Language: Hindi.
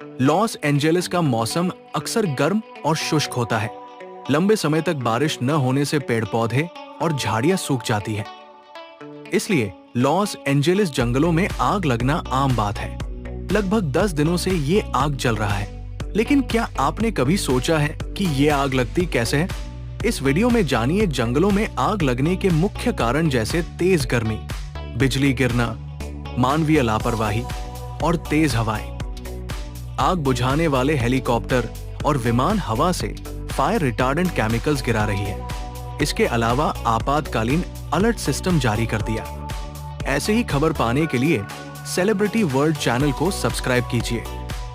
लॉस एंजेलिस का मौसम अक्सर गर्म और शुष्क होता है। लंबे समय तक बारिश न होने से पेड़ पौधे और झाड़ियां सूख जाती हैं। इसलिए लॉस एंजेलिस जंगलों में आग लगना आम बात है। लगभग 10 दिनों से ये आग जल रहा है। लेकिन क्या आपने कभी सोचा है कि ये आग लगती कैसे है? इस वीडियो में जानिए जंगलों में आग लगने के मुख्य कारण, जैसे तेज गर्मी, बिजली गिरना, मानवीय लापरवाही और तेज हवाएं। आग बुझाने वाले हेलीकॉप्टर और विमान हवा से फायर रिटार्डेंट केमिकल्स गिरा रही है। इसके अलावा आपातकालीन अलर्ट सिस्टम जारी कर दिया। ऐसे ही खबर पाने के लिए सेलिब्रिटी वर्ल्ड चैनल को सब्सक्राइब कीजिए।